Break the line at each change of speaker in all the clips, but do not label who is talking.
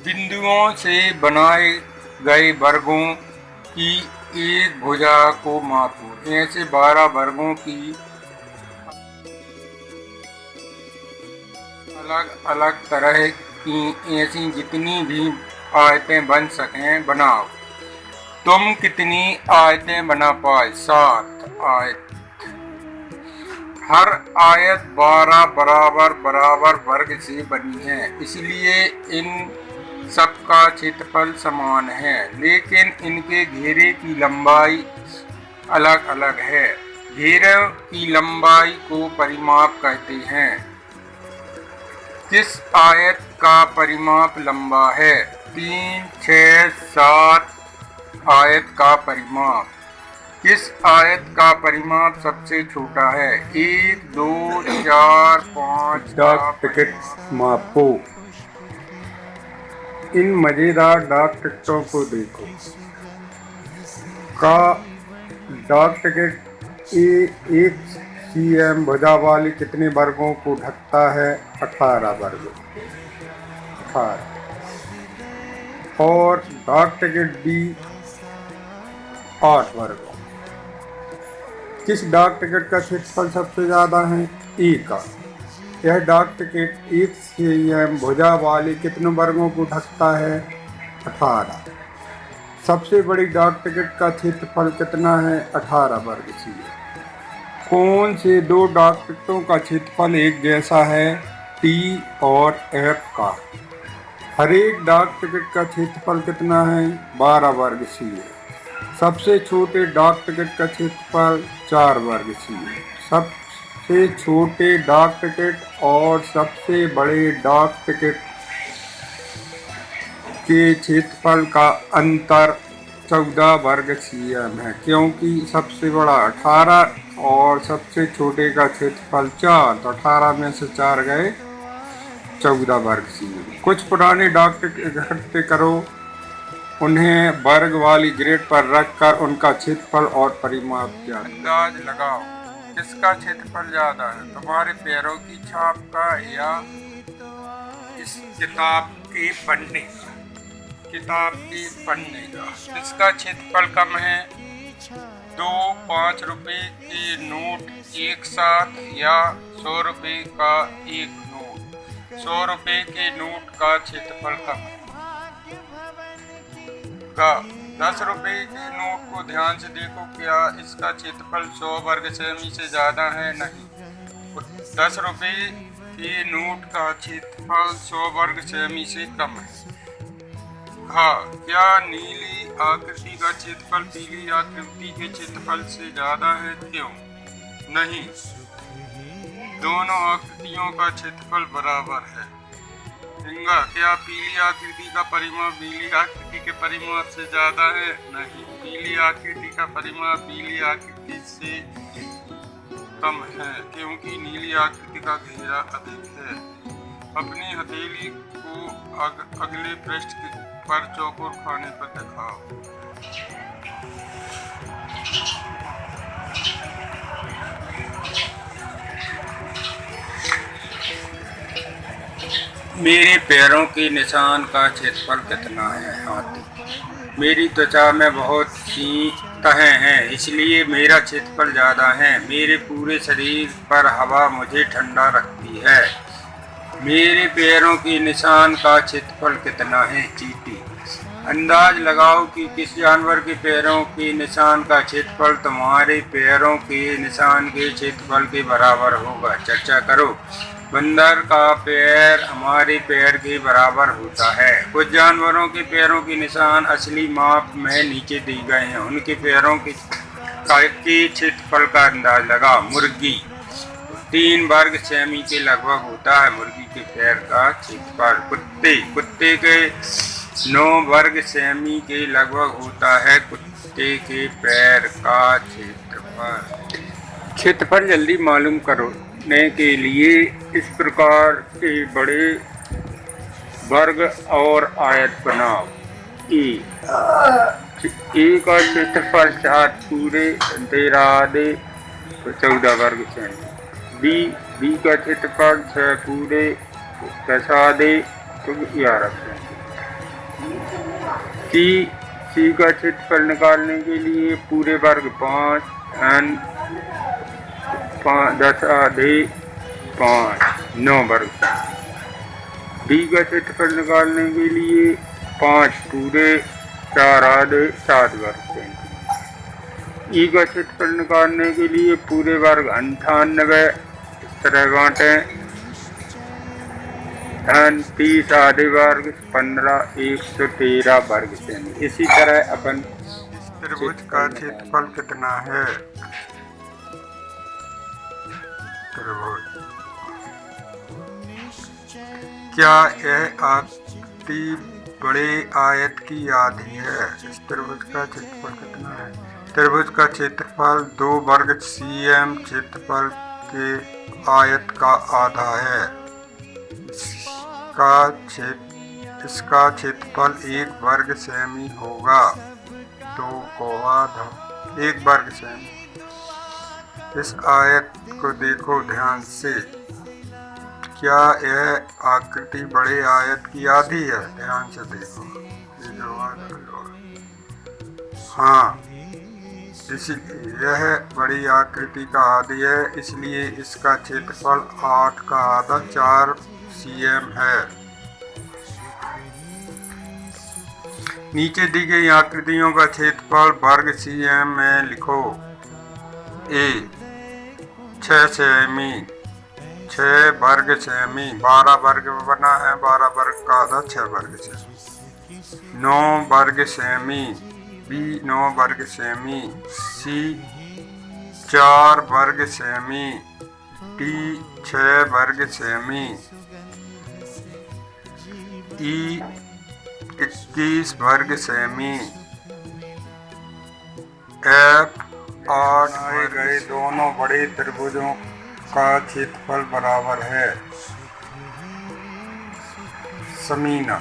बिंदुओं से बनाए गए वर्गों की एक भुजा को मापो। ऐसे 12 वर्गों की अलग अलग तरह की ऐसी जितनी भी आयतें बन सकें बनाओ। तुम कितनी आयतें बना पाए? 7 आयत। हर आयत 12 बराबर बराबर वर्ग से बनी है, इसलिए इन सबका क्षेत्रफल समान है, लेकिन इनके घेरे की लंबाई अलग अलग है। घेरे की लंबाई को परिमाप कहते हैं। किस आयत का परिमाप लंबा है? 3, 6, 7 आयत का परिमाप। किस आयत का परिमाप सबसे छोटा है? 1, 2, 4, 5 डाक टिकट मापो। इन मजेदार डाक टिकटों को देखो। का डाक टिकट एक cm भुजा वाली कितने वर्गों को ढकता है? 18 वर्ग। 18। और डाक टिकट बी 8 वर्ग। किस डाक टिकट का क्षेत्रफल सबसे ज्यादा है? ए का। यह डाक टिकट एक cm भुजा वाली कितने वर्गों को ढकता है? 18। सबसे बड़ी डाक टिकट का क्षेत्रफल कितना है? 18 वर्ग cm। कौन से दो डाक टिकटों का क्षेत्रफल एक जैसा है? टी और एफ का। हर एक डाक टिकट का क्षेत्रफल कितना है? 12 वर्ग cm। सबसे छोटे डाक टिकट का क्षेत्रफल 4 वर्ग cm। सबसे छोटे डाक टिकट और सबसे बड़े डाक टिकट के क्षेत्रफल का अंतर 14 वर्ग cm है, क्योंकि सबसे बड़ा 18 और सबसे छोटे का क्षेत्रफल 4, तो 18 में से 4 गए, 14 वर्ग cm। कुछ पुराने डाक टिकट इकट्ठे करो, उन्हें वर्ग वाली ग्रेड पर रखकर उनका क्षेत्रफल और परिमाप क्या। अंदाज लगाओ, किसका क्षेत्रफल ज्यादा है? तुम्हारे पैरों की छाप का या इस किताब के पन्ने का? किसका क्षेत्रफल कम है? 2 5 रुपए के नोट एक साथ या 100 रुपए का एक नोट? 100 रुपए के नोट का क्षेत्रफल कम है। 10 रुपए के नोट को ध्यान से देखो, क्या इसका क्षेत्रफल 100 वर्ग सेमी से ज्यादा है? नहीं। 10 रुपए के नोट का क्षेत्रफल 100 वर्ग सेमी से कम है। क्या नीली आकृति का क्षेत्रफल पीली आकृति के क्षेत्रफल से ज्यादा है? क्यों? नहीं, दोनों आकृतियों का क्षेत्रफल बराबर है। क्या पीली आकृति का परिमाप नीली आकृति के परिमाप से ज्यादा है? नहीं, पीली आकृति का परिमाप नीली आकृति से कम है, क्योंकि नीली आकृति का घेरा अधिक है। अपनी हथेली को अगले पृष्ठ पर चौकोर खाने पर दिखाओ। मेरे पैरों के निशान का क्षेत्रफल कितना है? हाथी। मेरी त्वचा में बहुत सी तहें हैं, इसलिए मेरा क्षेत्रफल ज़्यादा है। मेरे पूरे शरीर पर हवा मुझे ठंडा रखती है। मेरे पैरों के निशान का क्षेत्रफल कितना है? चींटी। अंदाज लगाओ कि किस जानवर के पैरों के निशान का क्षेत्रफल तुम्हारे पैरों के निशान के क्षेत्रफल के बराबर होगा। चर्चा करो। बंदर का पैर हमारे पैर के बराबर होता है। कुछ जानवरों के पैरों के निशान असली माप में नीचे दिए गए हैं, उनके पैरों के क्षेत्रफल का अंदाज लगाओ। मुर्गी 3 वर्ग सेमी के लगभग होता है मुर्गी के पैर का क्षेत्रफल। कुत्ते के 9 वर्ग सेमी के लगभग होता है कुत्ते के पैर का क्षेत्रफल जल्दी मालूम करने के लिए इस प्रकार के बड़े वर्ग और आयत बनाओ। ए का क्षेत्रफल 4 पूरे 13 आधे 14 वर्ग सेमी। बी का क्षेत्रफल 6 पूरे 10 आधे 11 सेमी। सी का क्षेत्रफल निकालने के लिए पूरे वर्ग 5 n 10 आधे 5 9 वर्ग। डी का क्षेत्रफल निकालने के लिए 5 पूरे 4 आधे 7 वर्ग सेंटीमीटर। ई का क्षेत्रफल निकालने के लिए पूरे वर्ग 98 इस तरह बांटे, धन 30 आधे वर्ग 15 113 वर्ग सेंटीमीटर। इसी तरह अपन त्रिभुज का क्षेत्रफल कितना है। त्रिभुज क्या यह आकृति बड़े आयत की आधी है। इस त्रिभुज का क्षेत्रफल कितना है। त्रिभुज का क्षेत्रफल 2 वर्ग cm क्षेत्रफल के आयत का आधा है। इसका क्षेत्रफल 1 वर्ग सेमी होगा। 2 को आधा 1 वर्ग सेमी। इस आयत को देखो ध्यान से। क्या यह आकृति बड़े आयत की आधी है। ध्यान से देखो ये जो हाँ, इसलिए यह बड़ी आकृति का आधी है, इसलिए इसका क्षेत्रफल 8 का आधा 4 cm है। नीचे दी गई आकृतियों का क्षेत्रफल वर्ग cm में लिखो। ए 6 सेमी 6 वर्ग सेमी 12 वर्ग में बना है। 12 वर्ग का आधा 6 वर्ग सेमी। 9 वर्ग सेमी बी 9 वर्ग सेमी। सी 4 वर्ग सेमी। डी 6 वर्ग सेमी। ई 21 वर्ग सेमी। एफ 8 आए गए दोनों बड़े त्रिभुजों का क्षेत्रफल बराबर है। समीना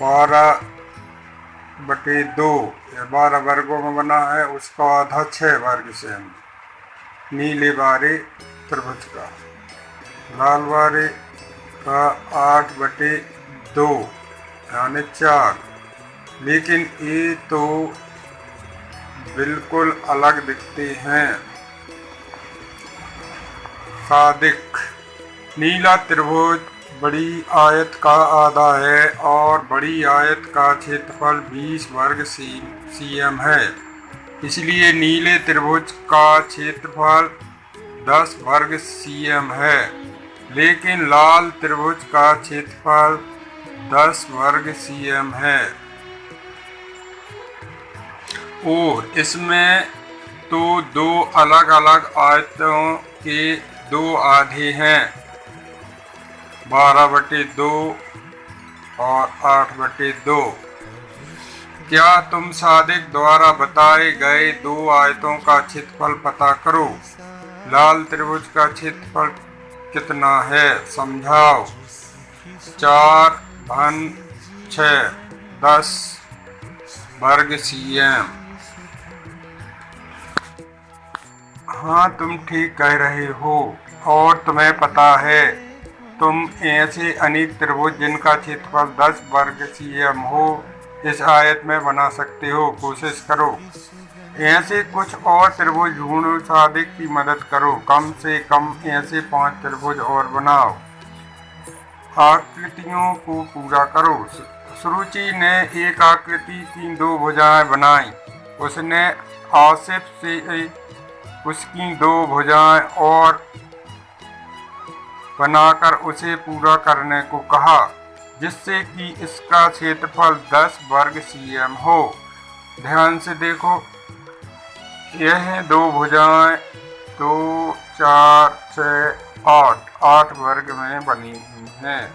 12/2 या 12 वर्गों में बना है, उसका आधा 6 वर्ग सेमी। नीले बारे त्रिभुज का लाल बारे का 8/2 यानी 4। लेकिन ये तो बिल्कुल अलग दिखते हैं। सादिक नीला त्रिभुज बड़ी आयत का आधा है और बड़ी आयत का क्षेत्रफल 20 वर्ग cm है। इसलिए नीले त्रिभुज का क्षेत्रफल 10 वर्ग cm है। लेकिन लाल त्रिभुज का क्षेत्रफल 10 वर्ग cm है। और इसमें तो 2 अलग अलग आयतों के 2 आधे हैं। 12/2 और 8/2। क्या तुम सादिक द्वारा बताए गए 2 आयतों का क्षेत्रफल पता करो। लाल त्रिभुज का क्षेत्रफल कितना है समझाओ। 4 - 6 10 वर्ग cm। हाँ, तुम ठीक कह रहे हो। और तुम्हें पता है तुम ऐसे अनेक त्रिभुज जिनका क्षेत्रफल 10 वर्ग cm हो इस आयत में बना सकते हो। कोशिश करो। ऐसे कुछ और त्रिभुज ढूंढो। सादिक की मदद करो। कम से कम ऐसे 5 त्रिभुज और बनाओ। आकृतियों को पूरा करो। सुरुचि ने एक आकृति की 2 भुजाएं बनाई। उसने आसिफ से उसकी 2 भुजाएं और बनाकर उसे पूरा करने को कहा, जिससे कि इसका क्षेत्रफल 10 वर्ग cm हो। ध्यान से देखो, यह 2 भुजाएं 2 4 6 8 वर्ग में बनी हुई हैं।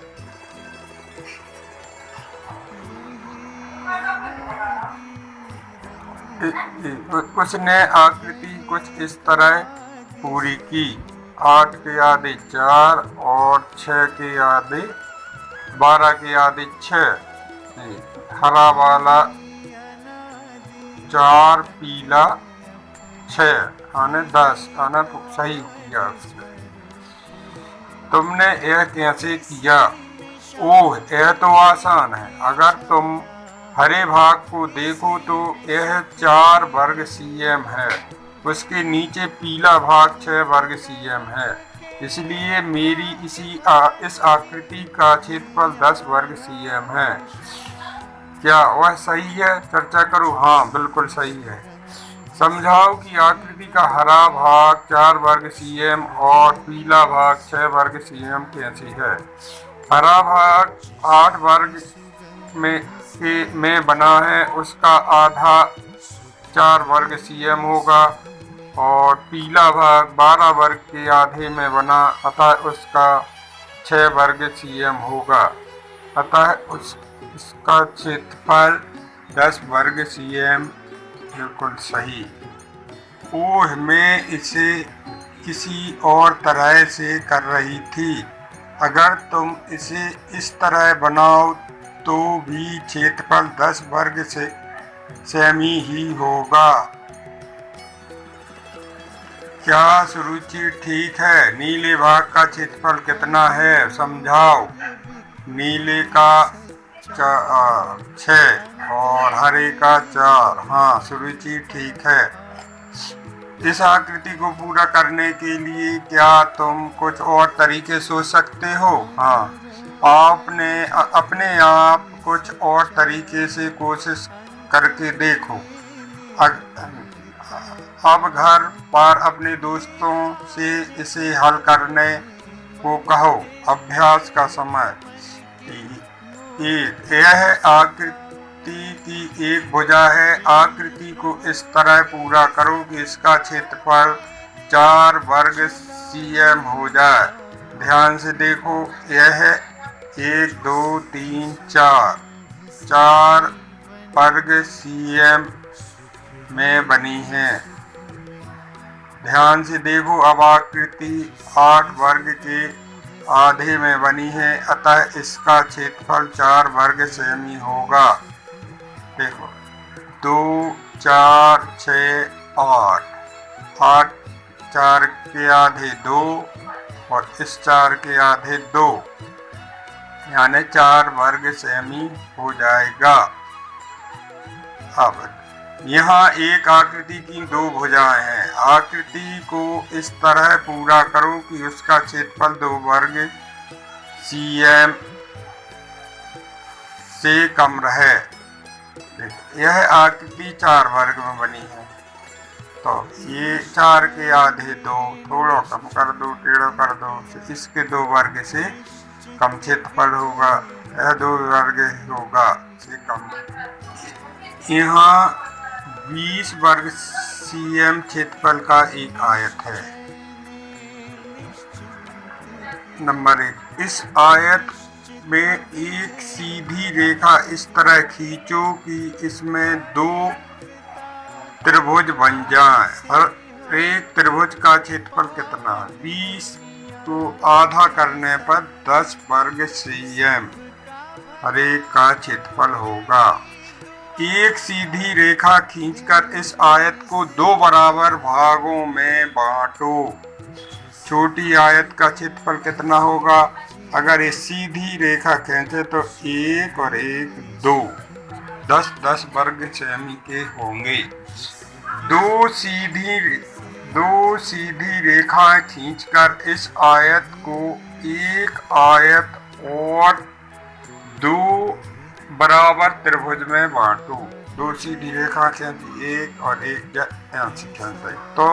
उसने आकृति कुछ इस तरह पूरी की। 8 के आधे 4 और 6 के आधे 12 के आधे 6। हरा वाला 4 पीला 6 यानी 10 यानी सही किया उसने। तुमने यह कैसे किया। ओह, यह तो आसान है। अगर तुम हरे भाग को देखो तो यह 4 वर्ग सीएम है। उसके नीचे पीला भाग 6 वर्ग सीएम है। इसलिए मेरी इस आकृति का क्षेत्रफल 10 वर्ग सीएम है। क्या वह सही है? चर्चा करो। हाँ, बिल्कुल सही है। समझाओ कि आकृति का हरा भाग 4 वर्ग सीएम और पीला भाग 6 वर्ग सीएम कैसे है? हरा भाग 8 वर्ग में बना है, उसका आधा 4 वर्ग सीएम होगा, और पीला भाग 12 वर्ग के आधे में बना, अतः उसका 6 वर्ग सीएम होगा। अतः इसका क्षेत्रफल 10 वर्ग सीएम। बिल्कुल सही। ओह, मैं इसे किसी और तरह से कर रही थी। अगर तुम इसे इस तरह बनाओ तो भी क्षेत्रफल 10 वर्ग से सेमी ही होगा। क्या सुरुचि ठीक है? नीले भाग का क्षेत्रफल कितना है? समझाओ। नीले का 6 और हरे का 4। हाँ, सुरुचि ठीक है। इस आकृति को पूरा करने के लिए क्या तुम कुछ और तरीके सोच सकते हो? हाँ, आपने अपने आप कुछ और तरीके से कोशिश करके देखो। अब घर पर अपने दोस्तों से इसे हल करने को कहो। अभ्यास का समय। यह आकृति की एक भुजा है। आकृति को इस तरह पूरा करो कि इसका क्षेत्रफल 4 वर्ग सीएम हो जाए। ध्यान से देखो, यह 1 2 3 4 वर्ग सीएम में बनी है। ध्यान से देखो, अब आकृति 8 वर्ग के आधे में बनी है, अतः इसका क्षेत्रफल 4 वर्ग सेमी होगा। देखो, 2 4 6 8 8 4 के आधे 2 और इस 4 के आधे 2, यानी 4 वर्ग सेमी हो जाएगा। अब यहाँ एक आकृति की 2 भुजाएं हैं। आकृति को इस तरह पूरा करो कि उसका क्षेत्रफल 2 वर्ग सीएम से कम रहे। यह आकृति 4 वर्ग में बनी है, तो ये 4 के आधे 2, थोड़ा कम कर दो, टेढ़ा कर दो, इसके 2 वर्ग से कम क्षेत्रफल होगा। यह 2 वर्ग होगा से कम। यहाँ 20 वर्ग सीएम क्षेत्रफल का एक आयत है। नंबर 1, इस आयत में एक सीधी रेखा इस तरह खींचो कि इसमें 2 त्रिभुज बन जाएं। हर एक त्रिभुज का क्षेत्रफल कितना? 20 को आधा करने पर 10 वर्ग सीएम हर एक का क्षेत्रफल होगा। एक सीधी रेखा खींचकर इस आयत को 2 बराबर भागों में बांटो। छोटी आयत का क्षेत्रफल कितना होगा? अगर ये सीधी रेखा खींचे तो 1 और 1 2, 10 10 वर्ग सेमी के होंगे। दो सीधी रेखाएं खींचकर इस आयत को एक आयत और 2 बराबर त्रिभुज में बांटो। 2 सीधी रेखा खींची, 1 और 1 ऐसे खींचे तो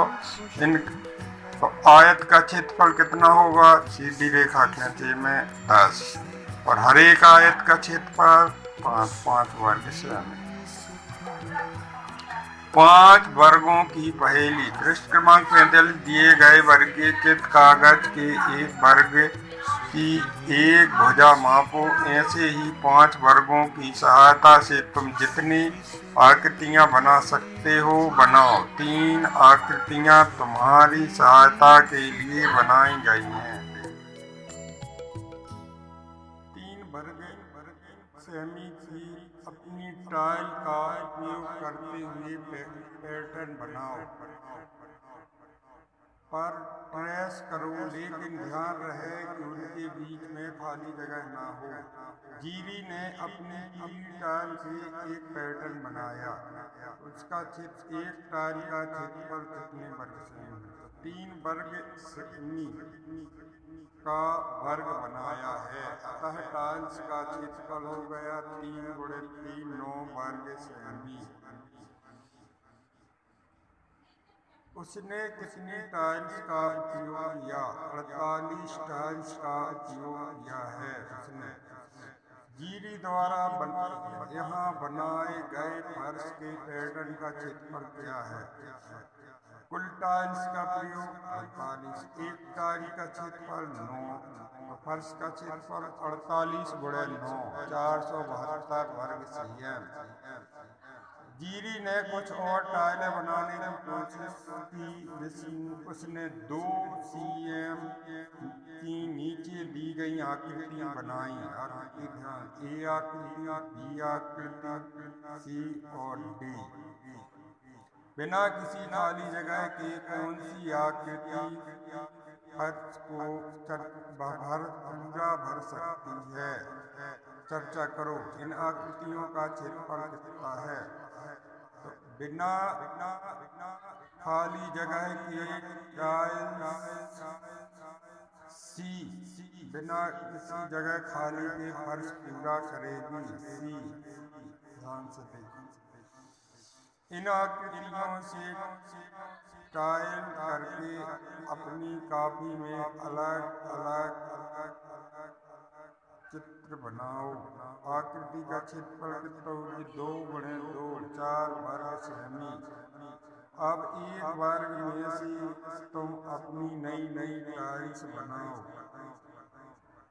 आयत का क्षेत्रफल कितना होगा? सीधी रेखा खींचे में 10 और हर एक आयत का क्षेत्रफल 5 5 वर्ग सेमी। 5 वर्गों की पहेली। पृष्ठ क्रमांक 45 दिए गए वर्गीकृत कागज के एक वर्ग की एक भुजा मापो। ऐसे ही 5 वर्गों की सहायता से तुम जितनी आकृतियां बना सकते हो बनाओ। 3 आकृतियां तुम्हारी सहायता के लिए बनाई गई हैं। 3 वर्ग सेमी की अपनी टाइल का उपयोग करते हुए पैटर्न बनाओ। पर ट्रेस करो, लेकिन ध्यान रहे कि उनके बीच में खाली जगह ना हो। जीरी ने अपनी पीली टाइल से एक पैटर्न बनाया। उसका एक टाइल का क्षेत्रफल कितने वर्ग सेमी है? 3 वर्ग सेमी का वर्ग बनाया है, अतः टाइल्स का क्षेत्रफल हो गया 3 गुणे 3 9 वर्ग सेमी। उसने कितनी टाइल्स का उपयोग किया? 48 टाइल्स का उपयोग किया है उसने। जीरी द्वारा यहाँ बनाए गए फर्श के पैटर्न का क्षेत्रफल क्या है? कुल टाइल्स का प्रयोग 48, एक टाइल का क्षेत्रफल 9, तो फर्श का क्षेत्रफल 48 गुणे 9 472 वर्ग सेमी। जीरी ने कुछ और टाइलें बनाने की कोशिश की, जिसमें उसने 2 cm की नीचे दी गई आकृतियां बनाई। आकृति ध्यान, ए आकृति, बी आकृति, सी और डी। बिना किसी खाली जगह के कौन सी आकृति फर्श को पूरा भर सकती है? चर्चा करो। इन आकृतियों का क्षेत्रफल कितना है? तो बिना खाली जगह के टाइल्स सी, बिना किसी जगह खाली के फर्श पूरा करेगी सी। ध्यान से देखिए। इन आकृतियों से टाइल करके अपनी कॉपी में अलग अलग चित्र बनाओ। आकृति का क्षेत्रफल कितना होगी? 2 गुणे 2 4 वर्ग सेमी। अब एक वर्ग में से तुम अपनी नई टाइल्स बनाओ।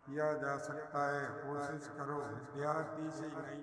किया जा सकता है, कोशिश करो। विद्यार्थी से नई